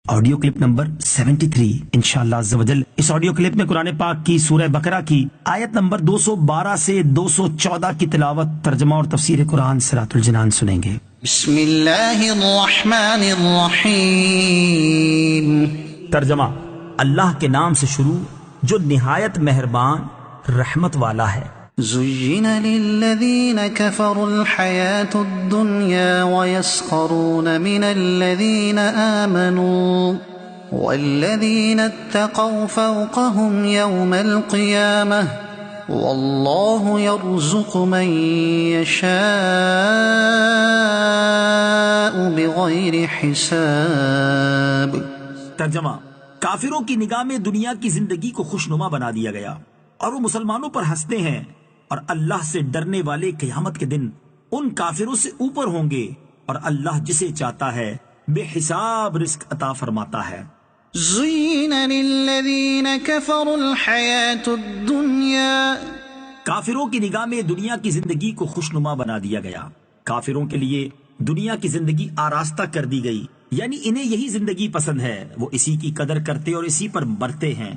Audio clip number 73 انشاءاللہ عز و جل۔ اس آڈیو کلپ میں قرآن پاک کی سورہ بقرہ کی آیت نمبر 212 سے 214 کی تلاوت، ترجمہ اور تفسیر قرآن صراط الجنان سنیں گے۔ بسم اللہ الرحمن الرحیم۔ ترجمہ: اللہ کے نام سے شروع جو نہایت مہربان رحمت والا ہے۔ زین للذین کفروا الحیاة الدنیا ویسخرون من الذین آمنوا والذین اتقوا فوقهم یوم القیامة واللہ یرزق من یشاء بغیر حساب۔ ترجمہ: کافروں کی نگاہ میں دنیا کی زندگی کو خوشنما بنا دیا گیا اور وہ مسلمانوں پر ہنستے ہیں، اور اللہ سے ڈرنے والے قیامت کے دن ان کافروں سے اوپر ہوں گے، اور اللہ جسے چاہتا ہے بے حساب رزق عطا فرماتا ہے۔ زین للذین کفروا الحیاة الدنیا، کافروں کی نگاہ میں دنیا کی زندگی کو خوشنما بنا دیا گیا۔ کافروں کے لیے دنیا کی زندگی آراستہ کر دی گئی، یعنی انہیں یہی زندگی پسند ہے، وہ اسی کی قدر کرتے اور اسی پر مرتے ہیں۔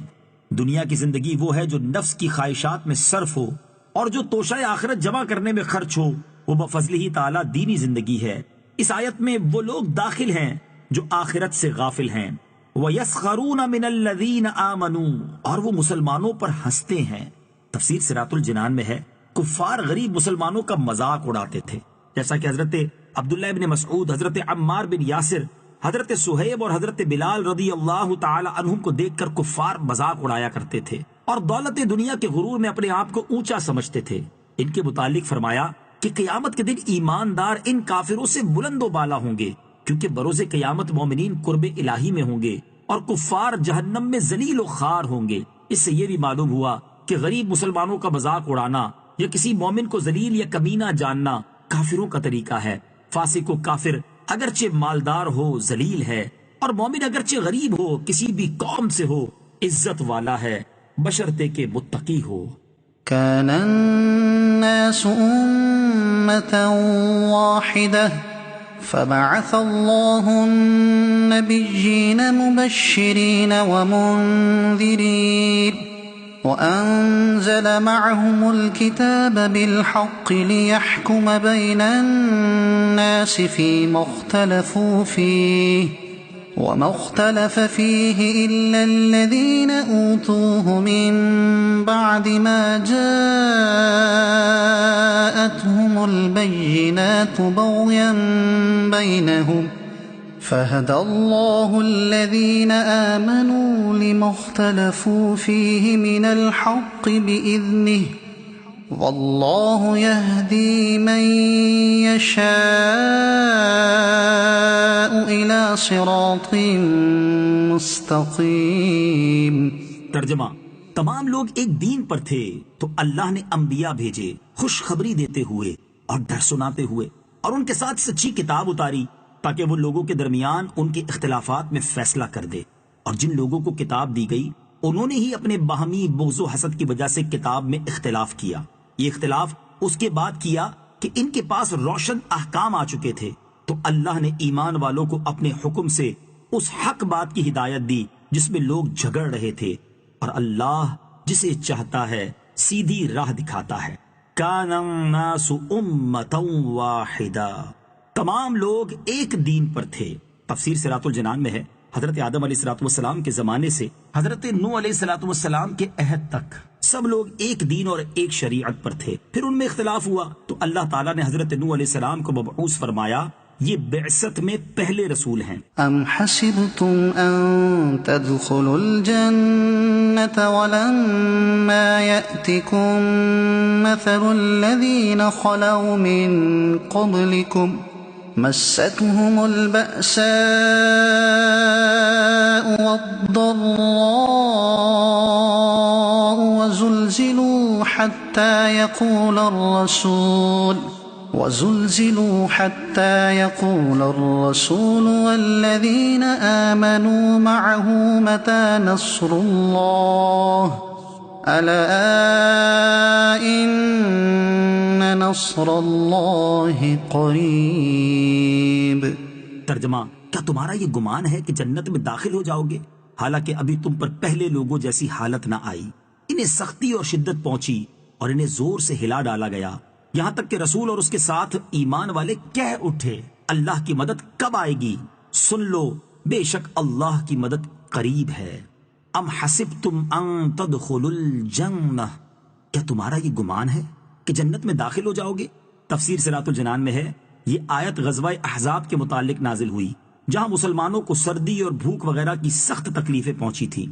دنیا کی زندگی وہ ہے جو نفس کی خواہشات میں صرف ہو اور جو توشہ آخرت جمع کرنے میں خرچ ہو، وہ بفضل ہی تعالی دینی زندگی ہے۔ اس آیت میں وہ لوگ داخل ہیں جو آخرت سے غافل ہیں۔ وَيَسْخَرُونَ مِنَ الَّذِينَ آمَنُوا، اور وہ مسلمانوں پر ہنستے ہیں۔ تفسیر صراط الجنان میں ہے کفار غریب مسلمانوں کا مذاق اڑاتے تھے، جیسا کہ حضرت عبداللہ بن مسعود، حضرت عمار بن یاسر، حضرت سہیب اور حضرت بلال رضی اللہ تعالی عنہم کو دیکھ کر کفار مذاق اڑایا کرتے تھے اور دولت دنیا کے غرور میں اپنے آپ کو اونچا سمجھتے تھے۔ ان کے متعلق فرمایا کہ قیامت کے دن ایماندار ان کافروں سے بلند و بالا ہوں گے، کیونکہ بروز قیامت مومنین قرب الہی میں ہوں گے اور کفار جہنم میں ذلیل و خوار ہوں گے۔ اس سے یہ بھی معلوم ہوا کہ غریب مسلمانوں کا مذاق اڑانا یا کسی مومن کو ذلیل یا کمینہ جاننا کافروں کا طریقہ ہے۔ فاسق و کافر اگرچہ مالدار ہو ذلیل ہے، اور مومن اگرچہ غریب ہو کسی بھی قوم سے ہو عزت والا ہے، بشرطے کے متقی ہو۔ كان الناس أمة واحدة فبعث الله النبيين مبشرين ومنذرين وأنزل معهم الكتاب بالحق ليحكم بين الناس فيما اختلفوا فيه وما اختلف فيه إلا الذين أوتوه من بعد ما جاءتهم البينات بغيا بينهم فهدى الله الذين آمنوا لما اختلفوا فيه من الحق بإذنه والله يهدي من يشاء إلى صراط مستقيم۔ ترجمہ: تمام لوگ ایک دین پر تھے تو اللہ نے انبیاء بھیجے خوشخبری دیتے ہوئے اور ڈر سناتے ہوئے، اور ان کے ساتھ سچی کتاب اتاری تاکہ وہ لوگوں کے درمیان ان کے اختلافات میں فیصلہ کر دے۔ اور جن لوگوں کو کتاب دی گئی انہوں نے ہی اپنے باہمی بغض و حسد کی وجہ سے کتاب میں اختلاف کیا۔ یہ اختلاف اس کے بعد کیا کہ ان کے پاس روشن احکام آ چکے تھے، تو اللہ نے ایمان والوں کو اپنے حکم سے اس حق بات کی ہدایت دی جس میں لوگ جھگڑ رہے تھے، اور اللہ جسے چاہتا ہے سیدھی راہ دکھاتا ہے۔ کان الناس امۃ واحدہ، تمام لوگ ایک دین پر تھے۔ تفسیر صراط الجنان میں ہے حضرت آدم علیہ السلام کے زمانے سے حضرت نوح علیہ السلام کے عہد تک سب لوگ ایک دین اور ایک شریعت پر تھے، پھر ان میں اختلاف ہوا تو اللہ تعالیٰ نے حضرت نوح علیہ السلام کو مبعوث فرمایا۔ یہ بعثت میں پہلے رسول ہیں۔ ام حسبتم ان تدخلوا الجنة ولما يأتكم مثل الذين خلوا من قبلكم مستهم البأساء والضراء وزلزلوا حتى يقول الرسول والذين آمنوا معه متى نصر الله ألا إن نصر الله قريب۔ ترجمہ: کیا تمہارا یہ گمان ہے کہ جنت میں داخل ہو جاؤ گے حالانکہ ابھی تم پر پہلے لوگوں جیسی حالت نہ آئی؟ انہیں سختی اور شدت پہنچی اور انہیں زور سے ہلا ڈالا گیا، یہاں تک کہ رسول اور اس کے ساتھ ایمان والے کہہ اٹھے اللہ کی مدد کب آئے گی؟ سن لو بے شک اللہ کی مدد قریب ہے۔ ام حسبتم ان تدخلوا الجنہ، کیا تمہارا یہ گمان ہے کہ جنت میں داخل ہو جاؤ گے؟ تفسیر صراط الجنان میں ہے یہ آیت غزوہ احزاب کے متعلق نازل ہوئی، جہاں مسلمانوں کو سردی اور بھوک وغیرہ کی سخت تکلیفیں پہنچی تھیں۔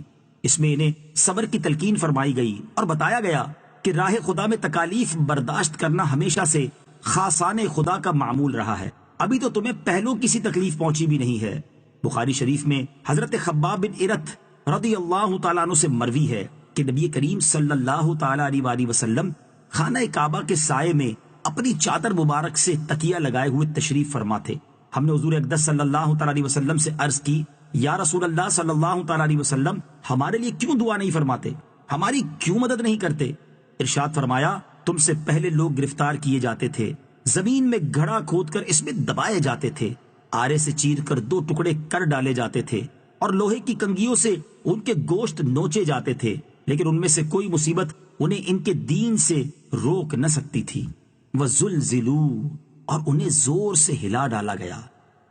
اس میں انہیں صبر کی تلقین فرمائی گئی اور بتایا گیا کہ راہ خدا میں تکالیف برداشت کرنا ہمیشہ سے خاصان خدا کا معمول رہا ہے، ابھی تو تمہیں پہلو کسی تکلیف پہنچی بھی نہیں ہے۔ بخاری شریف میں حضرت خباب بن ارت رضی اللہ تعالیٰ عنہ سے مروی ہے کہ نبی کریم صلی اللہ تعالیٰ علیہ وآلہ وسلم خانہ کعبہ کے سائے میں اپنی چادر مبارک سے تکیہ لگائے ہوئے تشریف فرما تھے۔ ہم نے حضور اقدس صلی اللہ تعالیٰ علیہ وسلم سے عرض کی، یا رسول اللہ صلی اللہ تعالیٰ علیہ وسلم ہمارے لیے کیوں دعا نہیں فرماتے، ہماری کیوں مدد نہیں کرتے؟ ارشاد فرمایا، تم سے پہلے لوگ گرفتار کیے جاتے تھے، زمین میں گھڑا کھود کر اس میں دبائے جاتے تھے، آرے سے چیر کر 2 ٹکڑے کر ڈالے جاتے تھے اور لوہے کی کنگھیوں سے ان کے گوشت نوچے جاتے تھے، لیکن ان میں سے کوئی مصیبت انہیں ان کے دین سے روک نہ سکتی تھی۔ وَزُلْزِلُوا، اور انہیں زور سے ہلا ڈالا گیا۔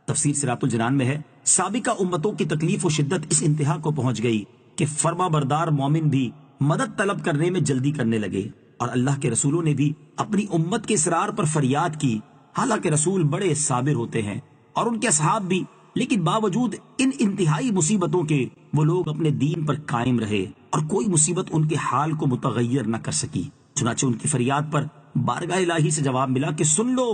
تفسیر صراط الجنان میں ہے سابقہ امتوں کی تکلیف و شدت اس انتہا کو پہنچ گئی کہ فرما بردار مومن بھی مدد طلب کرنے میں جلدی کرنے لگے، اور اللہ کے رسولوں نے بھی اپنی امت کے اصرار پر فریاد کی، حالانکہ رسول بڑے صابر ہوتے ہیں اور ان کے اصحاب بھی، لیکن باوجود ان انتہائی مصیبتوں کے وہ لوگ اپنے دین پر قائم رہے اور کوئی مصیبت ان کے حال کو متغیر نہ کر سکی۔ چنانچہ ان کی فریاد پر بارگاہ الہی سے جواب ملا کہ سن لو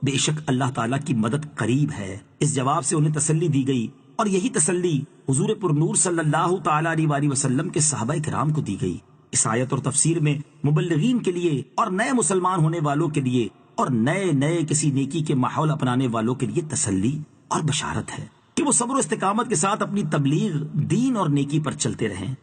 بے شک اللہ تعالیٰ کی مدد قریب ہے۔ اس جواب سے انہیں تسلی دی گئی، اور یہی تسلی حضور پر نور صلی اللہ تعالیٰ علیہ وآلہ وسلم کے صحابہ کرام کو دی گئی۔ اس آیت اور تفسیر میں مبلغین کے لیے اور نئے مسلمان ہونے والوں کے لیے اور نئے کسی نیکی کے ماحول اپنانے والوں کے لیے تسلی اور بشارت ہے کہ وہ صبر و استقامت کے ساتھ اپنی تبلیغ، دین اور نیکی پر چلتے رہیں۔